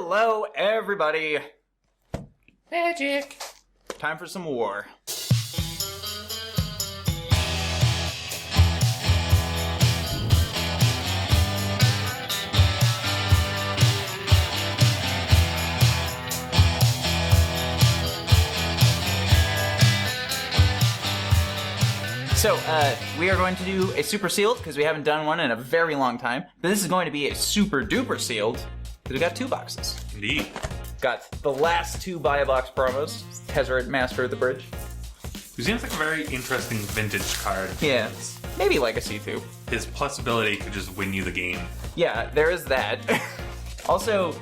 Hello, everybody. Magic. Time for some war. So, we are going to do a super sealed, because we haven't done one in a very long time. But this is going to be a super duper sealed, because we got 2 boxes. Indeed. Got the last 2 buy a box promos. Tezzeret, Master of the Bridge. He seems like a very interesting vintage card. Yeah, maybe Legacy too. His plus ability could just win you the game. Yeah, there is that. Also,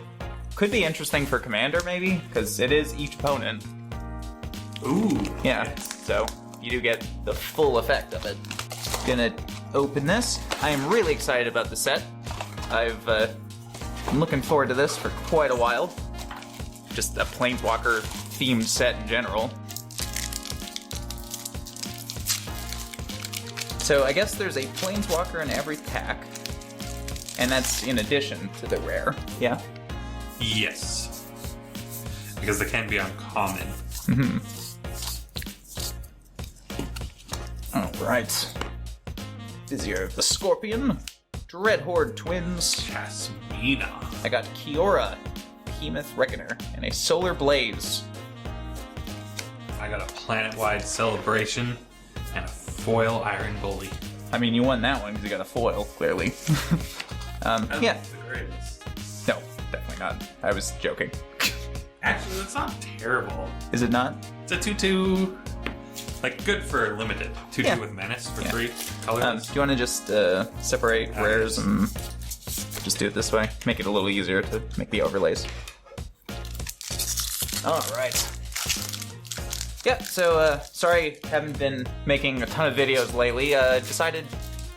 could be interesting for Commander maybe, because it is each opponent. Ooh. Yeah, Yes. so you do get the full effect of it. Gonna open this. I am really excited about the set. I've been looking forward to this for quite a while. Just a Planeswalker themed set in general. So I guess there's a Planeswalker in every pack, and that's in addition to the rare. Yeah? Yes. Because they can be uncommon. Mm-hmm. Alright. Vizier of the Scorpion, Dreadhorde Twins, Jasmina. I got Kiora, Behemoth Reckoner, and a Solar Blaze. I got a planet-wide celebration and a foil Iron Bully. I mean, you won that one because you got a foil, clearly. I don't Yeah. think the greatest. No, definitely not. I was joking. Actually, that's not terrible. Is it not? It's a 2/2. Like, good for limited. 2/2 Yeah. with menace for Yeah. 3 colors. Do you want to just separate rares and just do it this way? Make it a little easier to make the overlays. Alright. Yeah, so, sorry, haven't been making a ton of videos lately.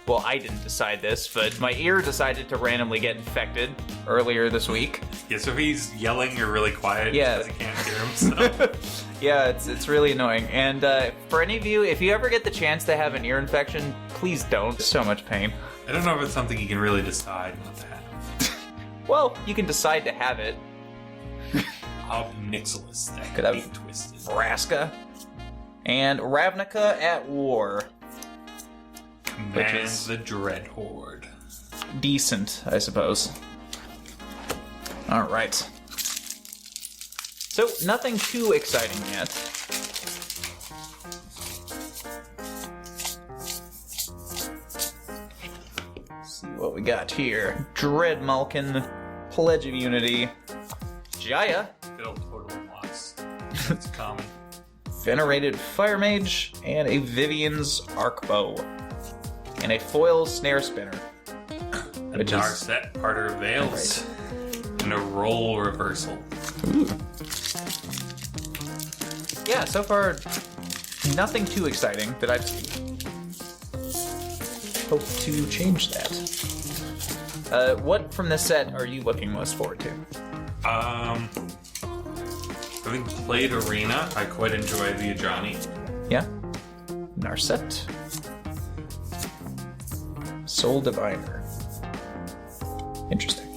Well, I didn't decide this, but my ear decided to randomly get infected earlier this week. Yeah, so he's yelling or really quiet Yeah. because he can't hear himself. Yeah, it's really annoying. And for any of you, if you ever get the chance to have an ear infection, please don't. It's so much pain. I don't know if it's something you can really decide not to have. Well, you can decide to have it. Obnixilis, that Could could have be twisted. Vraska and Ravnica at War. Which Command is- the Dreadhorde. Decent, I suppose. Alright. So, nothing too exciting yet. Let's see what we got here. Dreadmalkin, Pledge of Unity, Jaya, Good old total loss. It's common. Venerated Fire Mage, and a Vivian's Arcbow. And a foil Snare Spinner. A Which is- Narset, Parter of Veils. And a Roll Reversal. Ooh. Yeah, so far, nothing too exciting that I've seen. Hope to change that. What from this set are you looking most forward to? Having played Arena, I quite enjoy the Ajani. Yeah? Narset. Soul Diviner. Interesting.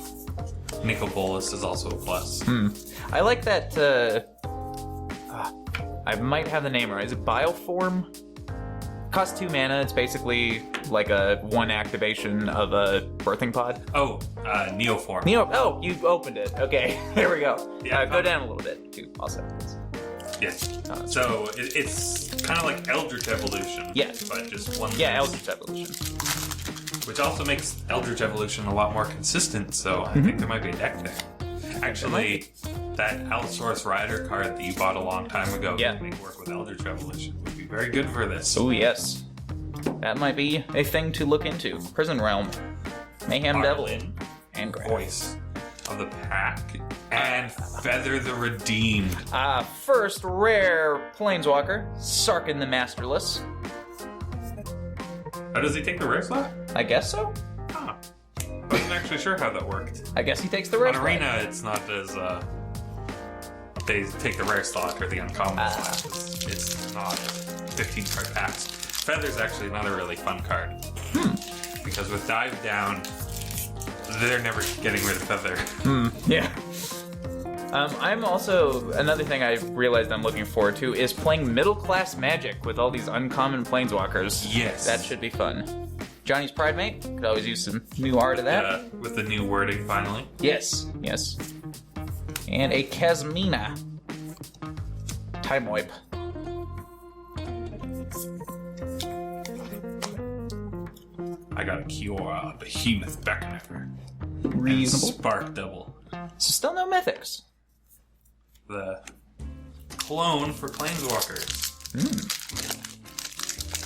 Nicol Bolas is also a plus. I like that, I might have the name right. Is it Bioform? Costs 2 mana. It's basically like a 1 activation of a birthing pod. Oh, Neoform. Oh, you opened it. Okay, there we go. Yeah, Go down a little bit, too. Also, Yes. So it's kind of like Eldritch Evolution. Yeah. But just one. yeah, less, Eldritch Evolution. Which also makes Eldritch Evolution a lot more consistent. So I think there might be a deck there. Actually, that Allosaurus Rider card that you bought a long time ago Yeah. to make work with Eldritch Evolution would be very good for this. Oh, yes. That might be a thing to look into. Prison Realm. Mayhem Devil. Arlen, And Grab. Voice of the Pack, and Feather the Redeemed. First rare Planeswalker, Sarkin the Masterless. Oh, does he take the rare slot? I guess so. Huh. Wasn't actually sure how that worked. I guess he takes the rare On slot. Arena, it's not as they take the rare slot or the uncommon slot. It's not 15 card packs. Feather's actually another really fun card. Because with Dive Down, they're never getting rid of Feather. Yeah. I'm also, another thing I realized I'm looking forward to is playing middle-class Magic with all these uncommon Planeswalkers. Yes. That should be fun. Johnny's Pride Mate, could always use some new art of that. With the new wording finally. Yes. And a Kazmina. Time Wipe. I got a Kiora, Behemoth Beckoner. Reasonable. And Spark Double. So still no mythics. The clone for Planeswalkers.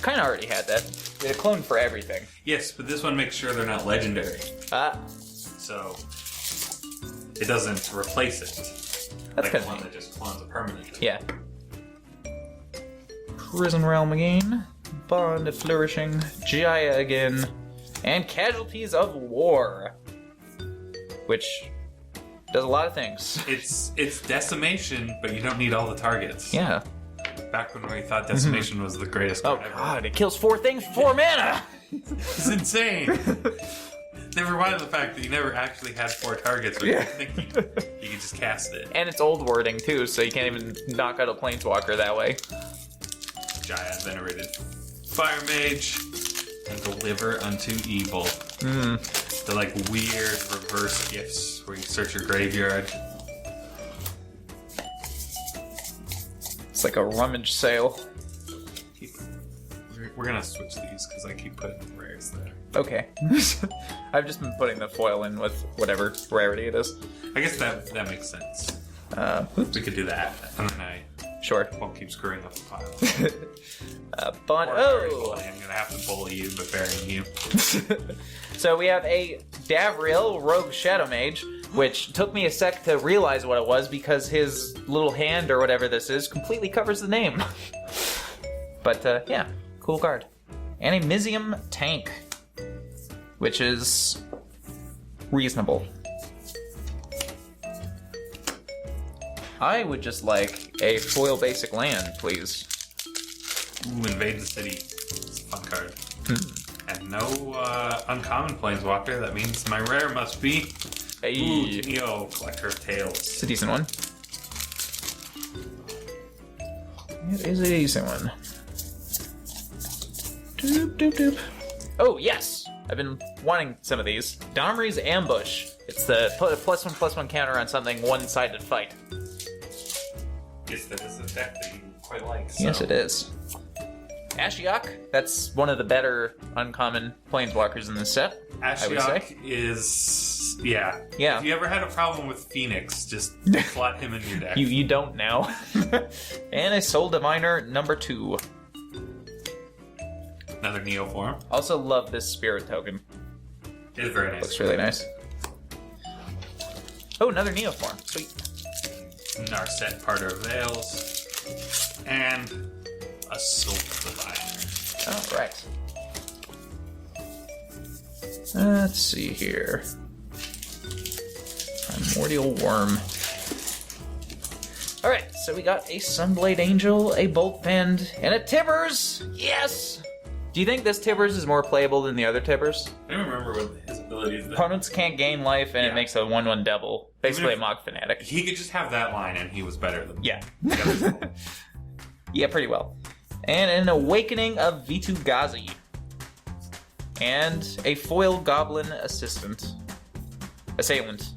Kind of already had that. We had a clone for everything. Yes, but this one makes sure they're not legendary. So it doesn't replace it. That's like kind of one neat. that just clones it permanently. Yeah. Prison Realm again. Bond of Flourishing. Jaya again. And Casualties of War. Which does a lot of things. It's decimation, but you don't need all the targets. Yeah. Back when we thought decimation was the greatest Oh card ever. god, it kills 4 things, 4 mana! It's insane. Never mind the fact that you never actually had 4 targets, but you think you could just cast it. And it's old wording too, so you can't even knock out a Planeswalker that way. Jaya venerated Fire Mage and Deliver Unto Evil. The like weird reverse gifts where you search your graveyard. It's like a rummage sale. We're gonna switch these because I keep putting rares there. Okay. I've just been putting the foil in with whatever rarity it is. I guess that makes sense. Oops. We could do that, and then I Sure. won't keep screwing up the pile. Bond. Or very Oh! bully. I'm gonna have to bully you, but burying you. So we have a Davriel Rogue Shadow Mage, which took me a sec to realize what it was because his little hand or whatever this is completely covers the name. But yeah, cool card. And a Mizium Tank, which is reasonable. I would just like a foil basic land, please. Ooh, Invade the City. It's a fun card. And no uncommon Planeswalker. That means my rare must be Hey, Neo, Collector of Tales. it's a decent one. It is a decent one. Doop, doop, doop. Oh, yes! I've been wanting some of these. Domri's Ambush. It's the +1/+1 counter on something one-sided fight. Yes, that is a deck that you quite like. So. Yes, it is. Ashiok, that's one of the better uncommon planeswalkers in this set, I would say. Ashiok is... Yeah. Yeah. If you ever had a problem with Phoenix, just slot him in your deck. You don't now. And a Soul Diviner number 2. Another Neo form. Also love this spirit token. It's very nice. Looks really nice. Oh, another Neo form. Sweet. Narset Parter Veils. And a Soul Diviner. Alright. Let's see here. Primordial Worm. Alright, so we got a Sunblade Angel, a Bolt Bend, and a Tibbers! Yes! Do you think this Tibbers is more playable than the other Tibbers? I don't remember what his abilities are. Opponents can't gain life, and Yeah. it makes a 1/1 devil. Basically a Even if- Mog Fanatic. He could just have that line and he was better than Yeah. the other. Yeah, pretty well. And an Awakening of Vitu-Ghazi. And a Foil Goblin Assistant. Assailant.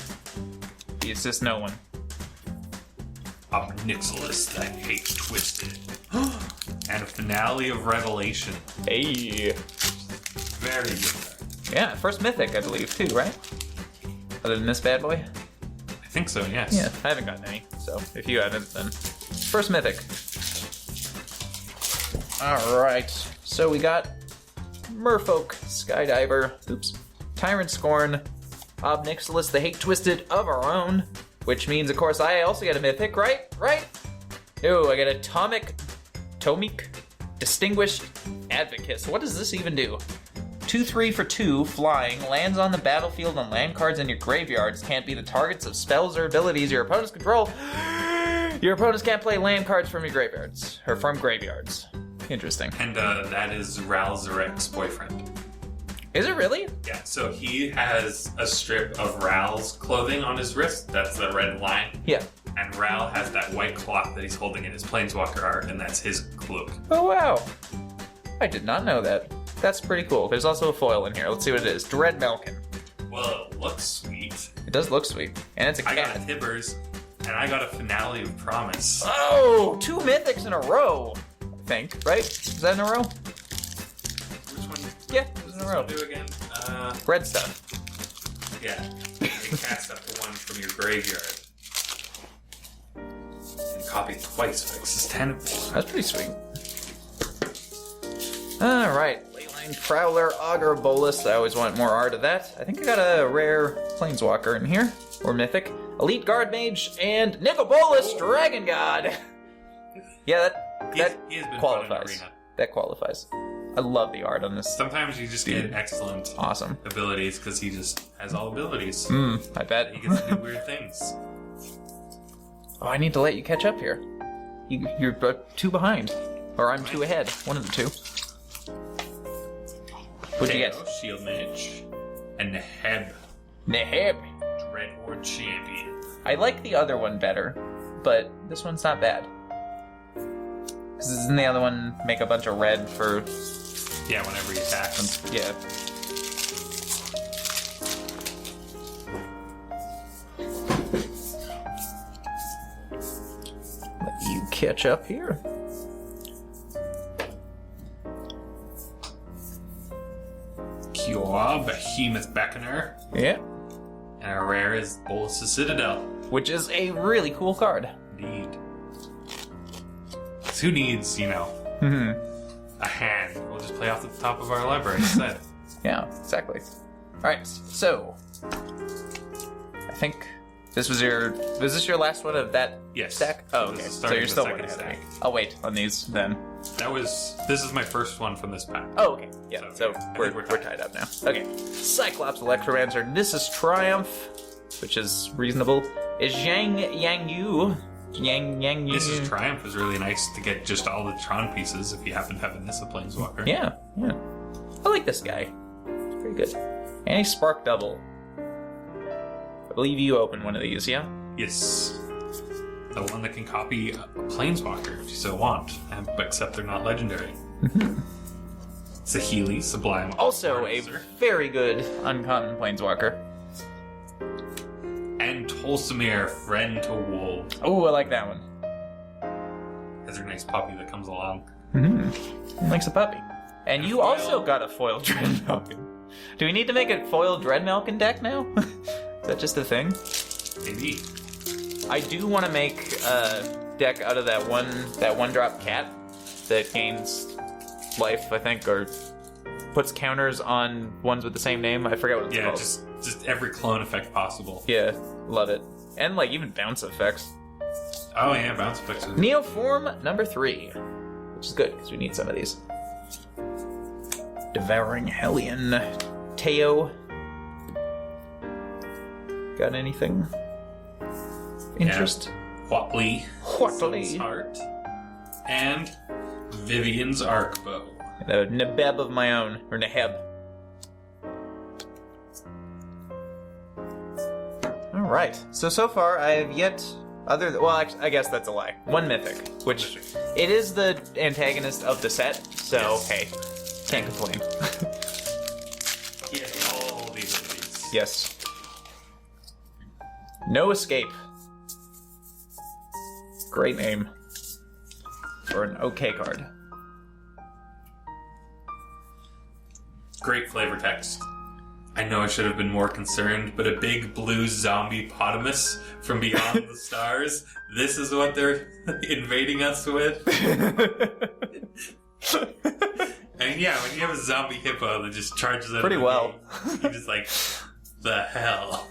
He assists no one. Obnixilis, the Hate Twisted. And a Finale of Revelation. Hey. Very good. Yeah, first Mythic, I believe, too, right? Other than this bad boy? I think so, yes. Yeah, I haven't gotten any, so if you haven't, then first Mythic. Alright, so we got Merfolk, Skydiver, oops, Tyrant Scorn, Obnixilis, the Hate Twisted of our own, which means, of course, I also get a Mythic, right? Right? No, I get a Tomik, Distinguished Advocate. So what does this even do? 2/3 for 2, flying, lands on the battlefield and land cards in your graveyards can't be the targets of spells or abilities your opponents control. Your opponents can't play land cards from your graveyards, or from graveyards. Interesting. And that is Ral Zarek's boyfriend. Is it really? Yeah, so he has a strip of Ral's clothing on his wrist. That's the red line. Yeah. And Ral has that white cloth that he's holding in his Planeswalker art, and that's his cloak. Oh, wow. I did not know that. That's pretty cool. There's also a foil in here. Let's see what it is. Dread Malkin. Well, it looks sweet. It does look sweet. And it's a I got cat. a Tibbers, and I got a Finale of Promise. Oh, 2 mythics in a row. I think, right? Is that in a row? Which one? Yeah, it was in a row. Do again? Red stuff. Yeah. You cast up to one from your graveyard. And copy twice, fixes 10 of them. That's pretty sweet. Alright, Leyline Prowler, Augur Bolus. I always want more art of that. I think I got a rare Planeswalker in here. Or Mythic. Elite Guard Mage, and Nicobolus, Dragon God! Yeah, that He has been qualifies. fun in Arena. That qualifies. I love the art on this. Sometimes you just get excellent Awesome. abilities because he just has all abilities. I bet. He gets to do weird things. Oh, I need to let you catch up here. You're 2 behind. Or I'm 2 ahead. One of the 2. What'd you get? Teo, Shield Mage, and Neheb, Neheb. Dreadhorde Champion. I like the other one better, but this one's not bad. Because doesn't the other one make a bunch of red for... Yeah, whenever he attacks. Yeah. Let you catch up here. Kiowa, Behemoth Beckoner, Yeah. and our rare is Bolus's Citadel. Which is a really cool card. Indeed. 'Cause who needs, Mm-hmm. a hand? We'll just play off the top of our library instead. Yeah, exactly. Alright, so... I think this was this your last one of that Yes. stack? Oh, This okay. is So starting you're the still second one ahead of me. stack. I'll wait on these then. This is my first one from this pack. Oh, okay. Yeah, so I think we're we're tied up now. Okay. Cyclops Electromancer, Nissus Triumph, which is reasonable, is Yang Yu. This is Triumph is really nice to get just all the Tron pieces if you happen to have a Nissa Planeswalker. Yeah. I like this guy. It's pretty good. And a Spark Double. I believe you opened one of these, yeah? Yes. The one that can copy a Planeswalker if you so want, except they're not legendary. Saheeli, Sublime. Also a Artificer, very good uncommon Planeswalker. and Tolsimir, Friend to Wolves. Oh, I like that one. Has a nice puppy that comes along. Likes a puppy. And you foil. also got a foil Dread Malkin. Do we need to make a foil Dread Malkin deck now? Is that just a thing? Maybe. I do want to make a deck out of that one drop cat that gains life, I think, or puts counters on ones with the same name. I forget what it's Yeah, called. just every clone effect possible. Yeah, love it. And like even bounce effects. Oh yeah, bounce effects. Neoform number 3, which is good because we need some of these. Devouring Hellion, Teo. Got anything? Interest? Huatli, Huatli. Sun's Heart, and Vivian's Arcbow. And a Nebeb of my own, or Neheb. Alright, so far I have yet, I guess that's a lie. 1 Mythic, which it is the antagonist of the set, so Yes. hey, can't complain. He has all the abilities. Yes. No Escape. Great name. For an okay card. Great flavor text. I know I should have been more concerned, but a big blue zombie potamus from beyond the stars. This is what they're invading us with. And yeah, when you have a zombie hippo that just charges out Pretty of the well. gate, you're just like, the hell.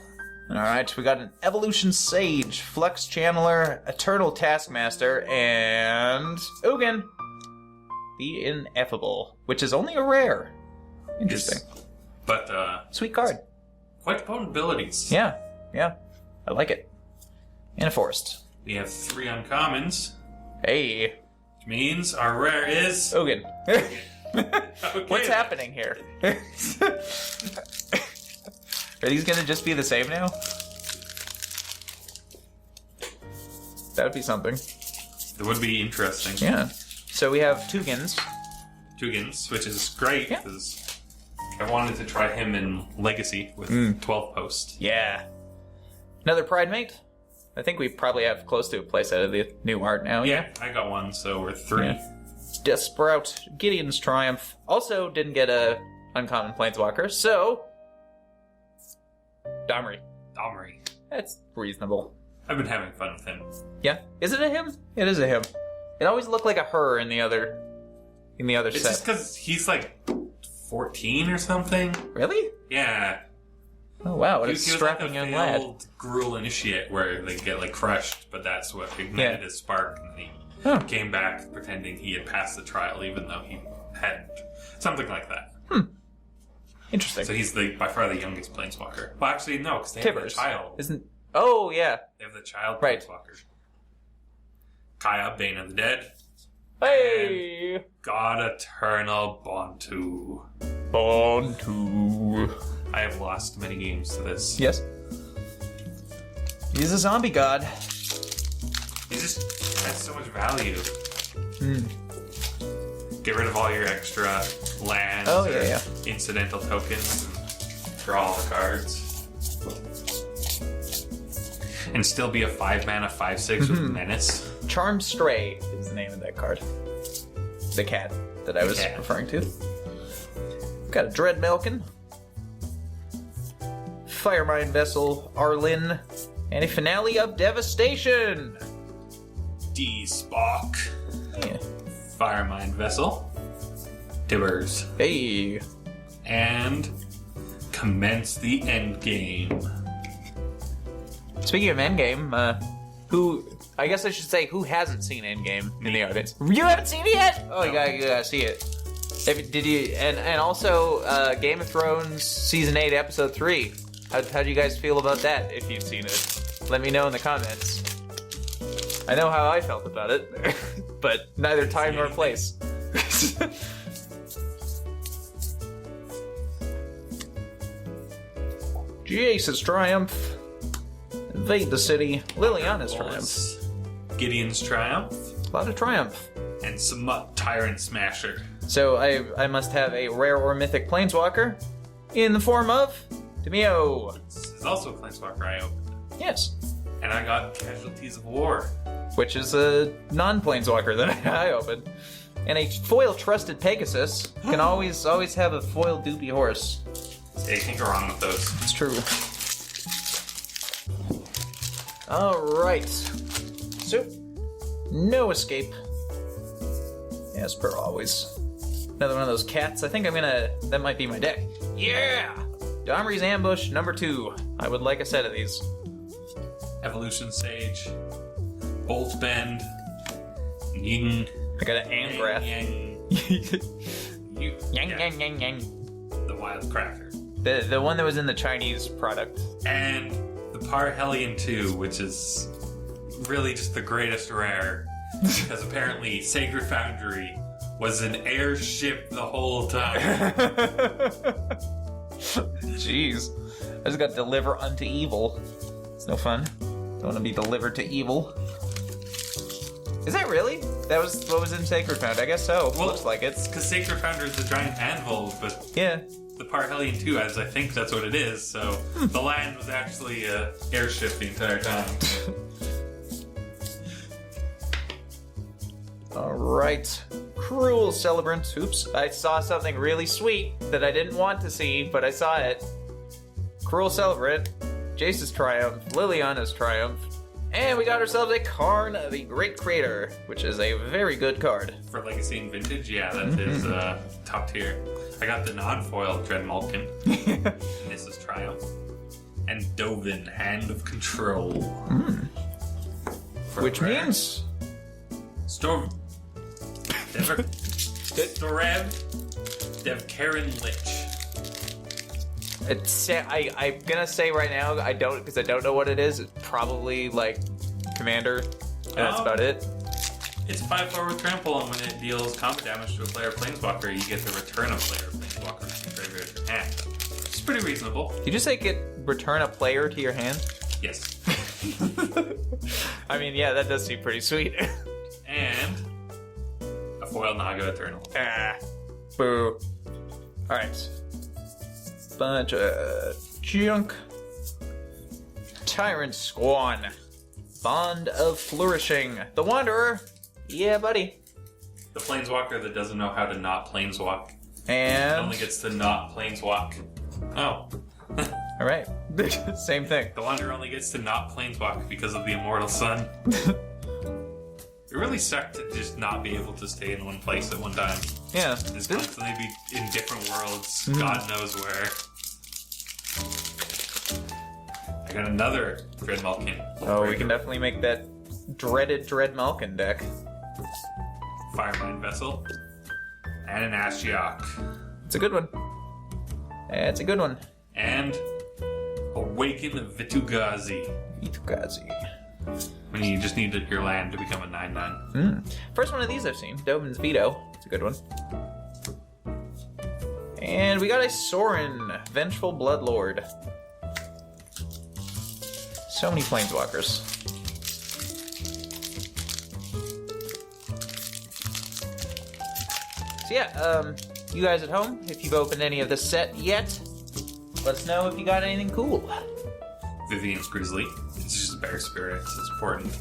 Alright, we got an Evolution Sage, Flux Channeler, Eternal Taskmaster, and Ugin. The Ineffable, which is only a rare. Interesting. Yes. But Sweet card. quite potent abilities. Yeah. I like it. And a Forest. We have 3 uncommons, Hey, which means our rare is... Ugin. Okay. What's happening here? Are these gonna just be the same now? That would be something. It would be interesting. Yeah. So we have Tugans. Tugans, which is great, Yeah. because I wanted to try him in Legacy with 12 Post. Yeah. Another Pride Mate. I think we probably have close to a playset of the new art now. Yeah, I got one, so we're 3. Yeah. Desprout, Gideon's Triumph. Also didn't get a uncommon Planeswalker, so... Domri. Domri. That's reasonable. I've been having fun with him. Yeah. Is it a him? It is a him. It always looked like a her in the other It's set. just because he's like 14 or something. Really? Yeah. Oh wow, what He a was strapping like a young lad. failed Gruul Initiate where they get like crushed, but that's what ignited his spark, and he came back pretending he had passed the trial even though he hadn't. Something like that. Interesting. So he's by far the youngest Planeswalker. Well, actually, no, because they have the Tibbers. child. Isn't... Oh, yeah. They have the child Right. Planeswalker. Kaya, Bane of the Dead. Hey! God Eternal Bontu. On to... I have lost many games to this. Yes. He's a zombie god. He just has so much value. Get rid of all your extra lands Oh, or yeah. incidental tokens and draw all the cards. And still be a 5-mana 5/6 with Menace. Charmed Stray is the name of that card. The cat that I was cat. referring to. Got a Dread Melkin. Firemind Vessel, Arlin, and a Finale of Devastation! D-Spock. Yeah. Firemind Vessel. Tibbers. Hey! And commence the endgame. Speaking of Endgame, I guess I should say, who hasn't seen Endgame in the audience? You haven't seen it yet? Oh, you gotta see it. Did you? And also, Game of Thrones Season 8, Episode 3. How do you guys feel about that, if you've seen it? Let me know in the comments. I know how I felt about it, but neither time nor place. Jace's Triumph. Invade the city. Liliana's Triumph. Gideon's Triumph. A lot of Triumph. And some Tyrant Smasher. So I must have a rare or mythic planeswalker in the form of Demio. This is also a Planeswalker I opened. Yes. And I got Casualties of War. Which is a non-planeswalker that I opened. And a foil Trusted Pegasus. Can always have a foil Doopy Horse. Yeah, you can't go wrong with those. It's true. Alright. So, no escape. As per always. Another one of those cats. I think that might be my deck. Yeah! Domri's Ambush, number 2. I would like a set of these. Evolution Sage. Bolt Bend. Ying. I got an Angrath. Yang. Yang, yang, yang. The Wild Cracker. The one that was in the Chinese product. And the Parhelion 2, which is really just the greatest rare. Because apparently Sacred Foundry was an airship the whole time. Jeez. I just got Deliver Unto Evil. It's no fun. Don't want to be delivered to evil. Is that really? That was what was in Sacred Foundry? I guess so. Well, looks like it. Because Sacred Foundry is the giant anvil, but Yeah. the Parhelion 2, as I think that's what it is, so the land was actually an airship the entire time. Alright. Cruel Celebrant. Oops. I saw something really sweet that I didn't want to see, but I saw it. Cruel Celebrant. Jace's Triumph. Liliana's Triumph. And we got ourselves a Karn, the Great Creator, which is a very good card. For Legacy and Vintage, yeah, that is top tier. I got the non-foil Dread Malkin. This is Triumph. And Dovin, Hand of Control. For Which rare. means... Storm. Storev. Devkaren Lich. I'm gonna say right now, because I don't know what it is. It's probably like Commander, and that's about it. It's 5/4 with Trample, and when it deals combat damage to a player Planeswalker, you get to return a player Planeswalker from your graveyard to your hand. It's pretty reasonable. Did you say return a player to your hand? Yes. I mean, yeah, that does seem pretty sweet. And a foil Naga Eternal. Ah, boo. Alright. Bunch of junk. Tyrant Squan. Bond of Flourishing. The Wanderer. Yeah, buddy. The Planeswalker that doesn't know how to not Planeswalk. And... Only gets to not Planeswalk. Oh. Alright. Same thing. The Wanderer only gets to not Planeswalk because of the Immortal Sun. It really sucked to just not be able to stay in one place at one time. Yeah. Just constantly be in different worlds, God knows where. I got another Dread Malkin. Oh, we can definitely make that dreaded Dread Malkin deck. Firemind Vessel. And an Ashiok. It's a good one. It's a good one. And Awaken Vitugazi. Itukazi. When you just need your land to become a 9/9. First one of these I've seen. Dovin's Veto. It's a good one. And we got a Sorin, Vengeful Bloodlord. So many Planeswalkers. So yeah, you guys at home, if you've opened any of this set yet, let us know if you got anything cool. Vivian's Grizzly. It's just Bear Spirits. It's important.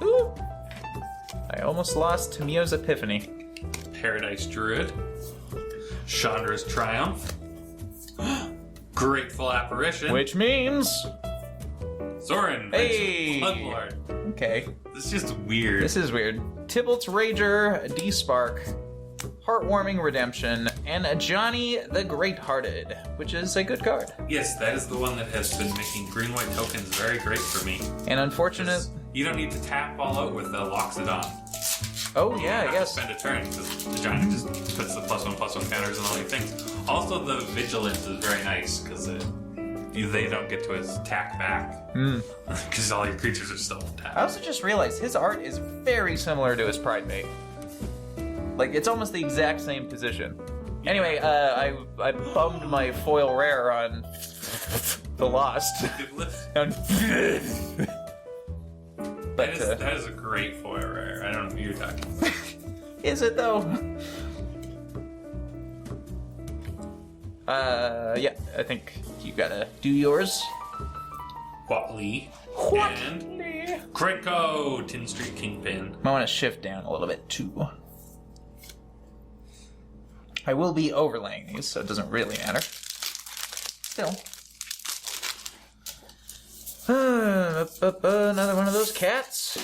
Ooh. I almost lost Tamio's Epiphany. Paradise Druid. Chandra's Triumph. Grateful Apparition. Which means... Sorin. Hey! Bloodlord. Okay. This is just weird. This is weird. Tybalt's Rager, D-Spark, Heartwarming Redemption, and Johnny the Great-Hearted, which is a good card. Yes, that is the one that has been making green-white tokens very great for me. And unfortunate... You don't need to tap all out with Loxodon. Oh, yeah, I You have guess. to spend a turn because the Johnny just puts the +1/+1 counters on all your things. Also, the Vigilance is very nice because they don't get to attack back. Because all your creatures are still I attacked. also just realized his art is very similar to his Pride Mate. Like, it's almost the exact same position. Anyway, I bummed my foil rare on the Lost. But, that is a great foil rare. I don't know who you're talking about. is it though? Yeah, I think you gotta do yours. Whatley. And Krenko, Tin Street Kingpin. I want to shift down a little bit too. I will be overlaying these, so it doesn't really matter. Still. Another one of those cats.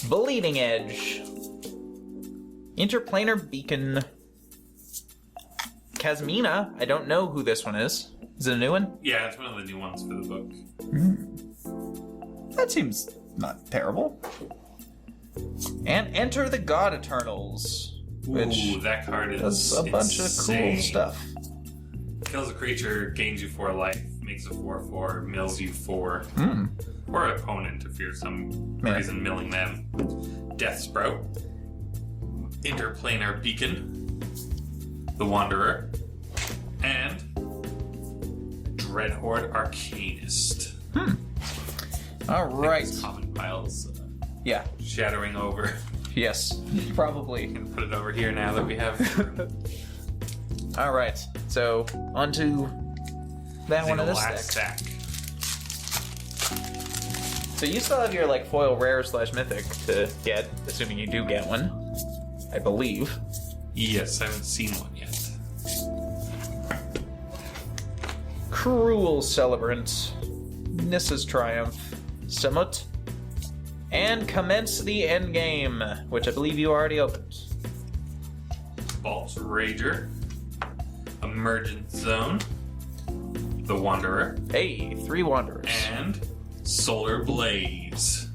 Bleeding Edge. Interplanar Beacon. Kazmina. I don't know who this one is. Is it a new one? Yeah, it's one of the new ones for the book. That seems not terrible. And Enter the God Eternals. Which Ooh, that card is does a bunch of cool insane. stuff. Kills a creature, gains you 4 life, makes a 4/4, mills you 4. Or opponent if you're some reason milling them. Death Sprout. Interplanar Beacon. The Wanderer. And Dreadhorde Arcanist. Alright. Common piles Yeah. shattering over. Yes. Probably. And put it over here now that we have Alright. So, on to that one of the this last deck. stack. So you still have your like foil rare / mythic to get, assuming you do get one. I believe. Yes, I haven't seen one yet. Cruel Celebrant, Nissa's Triumph, Samut, and Commence the Endgame, which I believe you already opened. Vault's Rager. Emergent Zone. The Wanderer. Hey, 3 Wanderers. And Solar Blaze.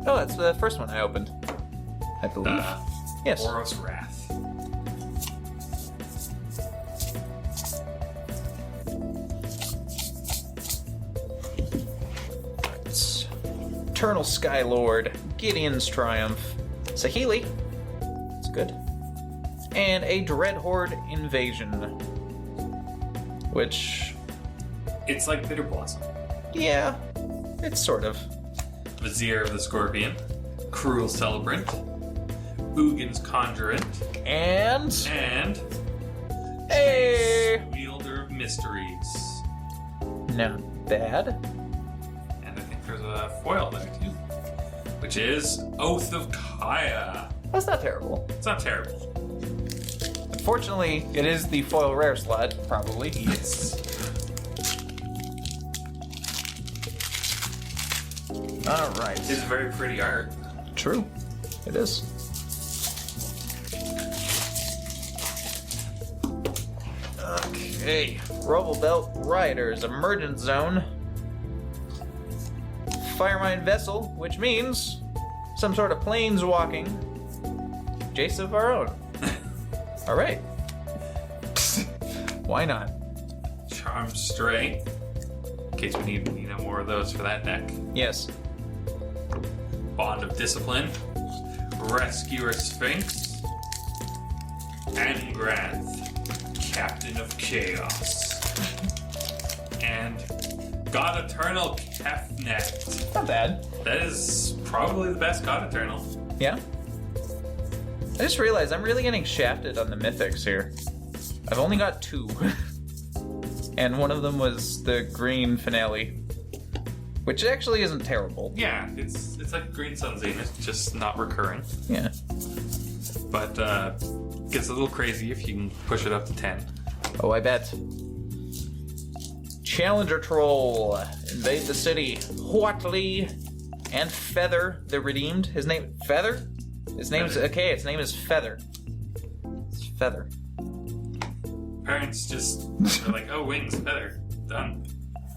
Oh, that's the first one I opened. I believe. Yes. Boros Wrath. It's Eternal Skylord, Gideon's Triumph, Saheeli. It's good. And a Dreadhorde Invasion. Which... It's like Bitter Blossom. Yeah, it's sort of. Vizier of the Scorpion, Cruel Celebrant, Ugin's Conjurant, And and hey, Wielder of Mysteries. not bad. And I think there's a foil there too, which is Oath of Kaya. That's not terrible. It's not terrible. Unfortunately, it is the foil rare slot, probably. Yes. All right. It's very pretty art. True. It is. Okay. Rubble Belt Riders, Emergent Zone. Firemine Vessel, which means some sort of planeswalking. Jace of our own. All right. Why not? Charm Stray. In case we need more of those for that deck. Yes. Bond of Discipline. Rescuer Sphinx. Angranth. Captain of Chaos. And God Eternal Kefnet. Not bad. That is probably the best God Eternal. Yeah. I just realized I'm really getting shafted on the mythics here. I've only got 2. And one of them was the green finale. Which actually isn't terrible. Yeah, it's like Green Sun Zenith, just not recurring. Yeah. But gets a little crazy if you can push it up to 10. Oh, I bet. Challenger Troll. Invade the city. Huatli and Feather the Redeemed. His name... Feather? His name's... Okay, its name is Feather. It's Feather. Parents just are like, oh, wings, feather, done.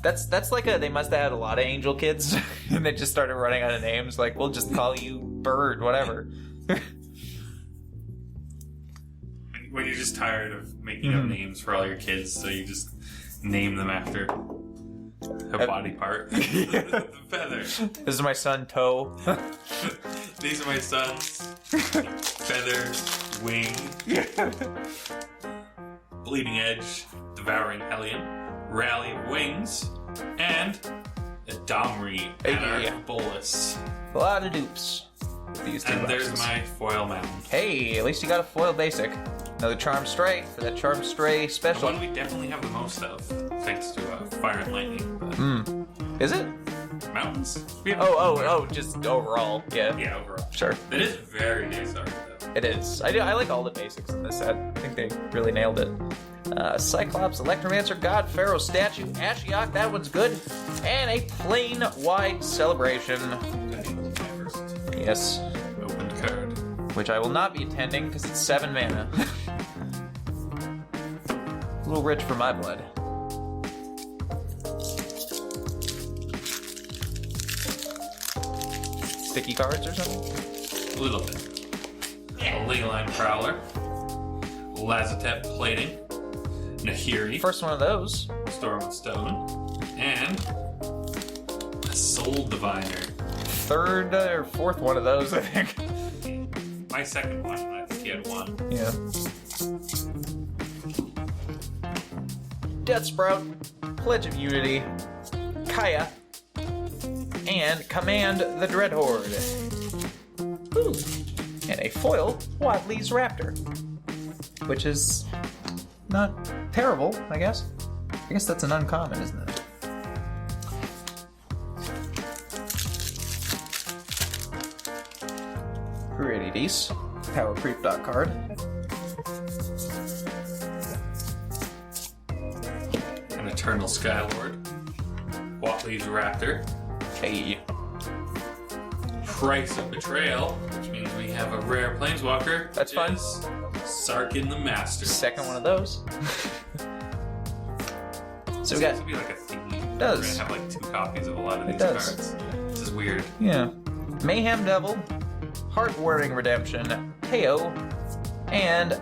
That's like they must have had a lot of angel kids, and they just started running out of names. Like, we'll just call you Bird, whatever. When you're just tired of making up names for all your kids, so you just name them after a body part. The feather. This is my son, Toe. These are my sons. Feather, wing. Bleeding Edge, Devouring Hellion, Rally of Wings, and a Domri Anarch Bolus. A lot of dupes. These two And boxes. there's my foil mountain. Hey, at least you got a foil basic. Another Charm Stray for that Charm Stray The special. one we definitely have the most of, thanks to Fire and Lightning. But Is it? mountains? We have Oh, just overall. Yeah. Yeah, overall. Sure. It is very nice art, though. It is. I like all the basics in this set. I think they really nailed it. Cyclops, Electromancer, God, Pharaoh statue, Ashiok, that one's good. And a plane-wide celebration. Yes. Opened card. Which I will not be attending because it's 7 mana. A little rich for my blood. Sticky cards or something? A little bit. A Leyline Prowler. Lazotep Plating. Nahiri. First one of those. Storm of Stone. And a Soul Diviner. Third or fourth one of those, I think. My second one. I think he had one. Yeah. Death Sprout, Pledge of Unity, Kaya, and Command the Dread Horde. Ooh. And a foil Wadley's Raptor. Which is not terrible, I guess. I guess that's an uncommon, isn't it? Pretty decent. Power Creep dot card. An Eternal Skylord. Watley's Raptor. Hey. Price of Betrayal, which means we have a rare Planeswalker. That's fun. Sarkin the Master. Second one of those. So we got. Seems to be like a theme. It does. We're gonna have like 2 copies of a lot of It these does. cards. This is weird. Yeah. Mayhem Devil, Heartwarming Redemption, KO, and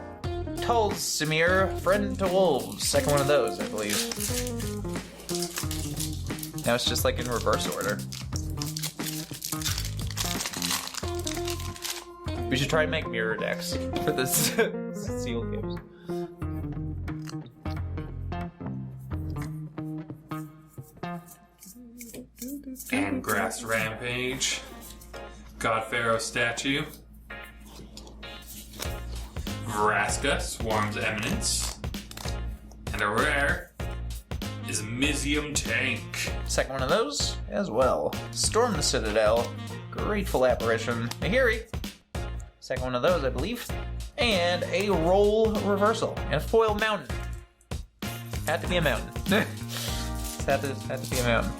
Tulsimir, Friend to Wolves. Second one of those, I believe. Now it's just like in reverse order. We should try and make mirror decks for this seal games. And Grass Rampage. God Pharaoh statue. Vraska, Swarm's Eminence. And a rare is Mizium Tank. Second one of those as well. Storm the Citadel. Grateful Apparition. Nahiri. Second one of those, I believe. And a Roll Reversal. And a Foil Mountain. Had to be a mountain. had to be a mountain.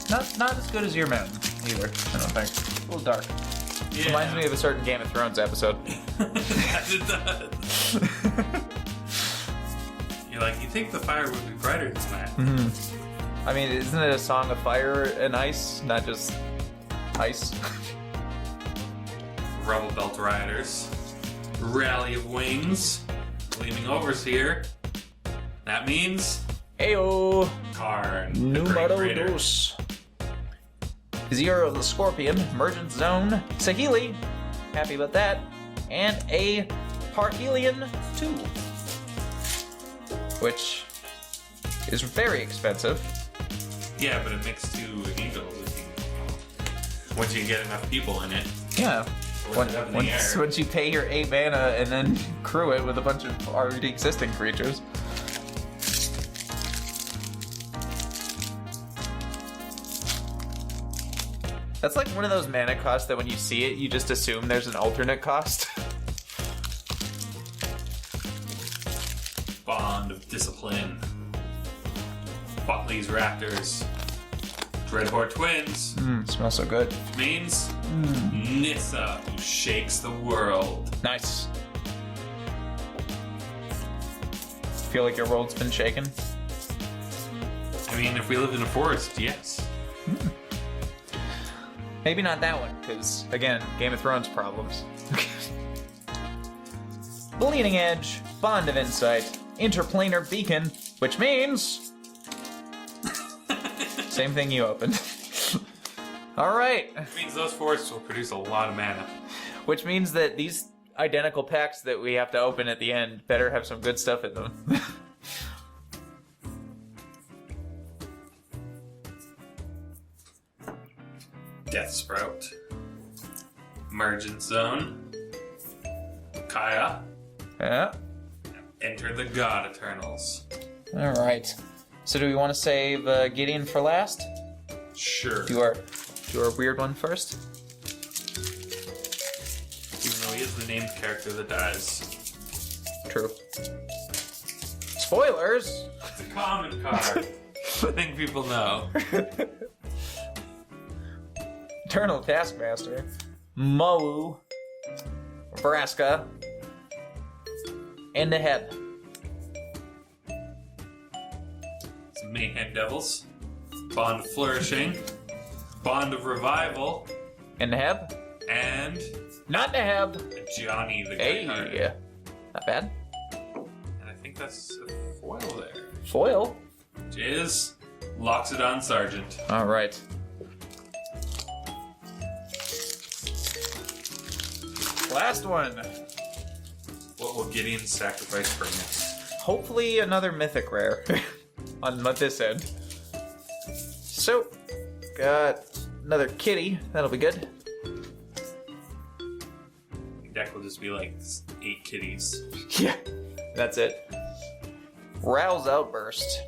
Not as good as your mountain, either, I don't think. A little dark. Yeah. Reminds me of a certain Game of Thrones episode. Yes, it does. You're like, you think the fire would be brighter than that. Mm-hmm. I mean, isn't it a song of fire and ice, not just ice? Rubble Belt Riders. Rally of Wings. Gleaming Overseer. That means... Ayo! Karn. the Great Numero Raider. dos. Vizier of the Scorpion, Emergent Zone, Sahili, happy about that, and a Parhelion 2, which is very expensive. Yeah, but it makes two eagles once you get enough people in it. Yeah. Or it up in the air. Once you pay your 8 mana and then crew it with a bunch of already existing creatures. That's like one of those mana costs that when you see it, you just assume there's an alternate cost. Bond of Discipline. Butley's Raptors. Dreadhorde Twins. Smells so good. Which means Nissa, who shakes the world. Nice. Feel like your world's been shaken? I mean, if we lived in a forest, yes. Maybe not that one, because, again, Game of Thrones problems. Bleeding Edge, Bond of Insight, Interplanar Beacon, which means... Same thing you opened. Alright. It means those forests will produce a lot of mana. Which means that these identical packs that we have to open at the end better have some good stuff in them. Death Sprout. Emergent Zone. Kaya. Yeah. Enter the God Eternals. Alright. So do we want to save Gideon for last? Sure. Do our weird one first? Even though he is the named character that dies. True. Spoilers! It's a common card. I think people know. Eternal Taskmaster, Moe, Vraska, and Neheb. Some Mayhem Devils. Bond of Flourishing. Bond of Revival. And Neheb? And Not Neheb! Johnny the Hey! Greatheart. Not bad. And I think that's a foil there. Foil? Which is Loxodon Sergeant. Alright. Last one. What will Gideon's sacrifice bring us? Hopefully another mythic rare on this end. So, got another kitty. That'll be good. Deck will just be like 8 kitties. Yeah, that's it. Rouse Outburst.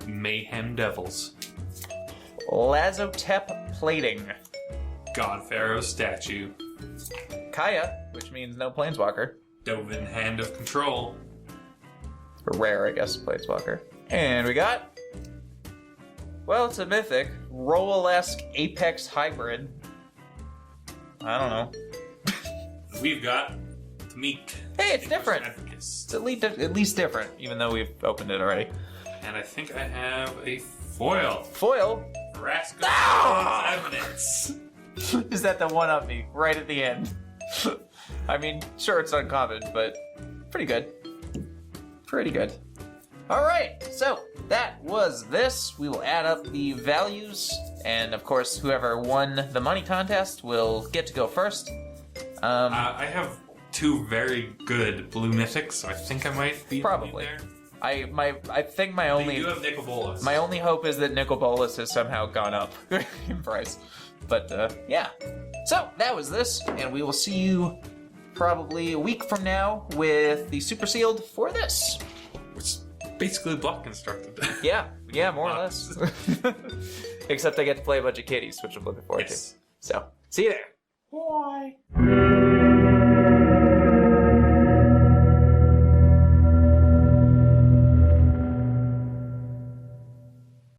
Mayhem Devils. Lazotep Plating. God Pharaoh Statue. Kaya, which means no Planeswalker. Dovin Hand of Control. Rare, I guess, Planeswalker. And we got... Well, it's a mythic. Roll-esque Apex Hybrid. I don't know. We've got Tmeek. Hey, it's different. Advocates. It's at least different, even though we've opened it already. And I think I have a foil. Foil? Rascal Ah! Evidence. Is that the one up me right at the end? I mean, sure, it's uncommon, but pretty good. Pretty good. Alright, so that was this. We will add up the values, and of course, whoever won the money contest will get to go first. I have 2 very good blue mythics, so I think I might be Probably. there. I think my only You have Nicol Bolas. my only hope is that Nicol Bolas has somehow gone up in price. But yeah. So that was this, and we will see you probably a week from now with the super sealed for this. Which basically block constructed. Yeah, more or less. Except I get to play a bunch of kitties, which I'm looking forward to. Yes. So, see you there. Bye.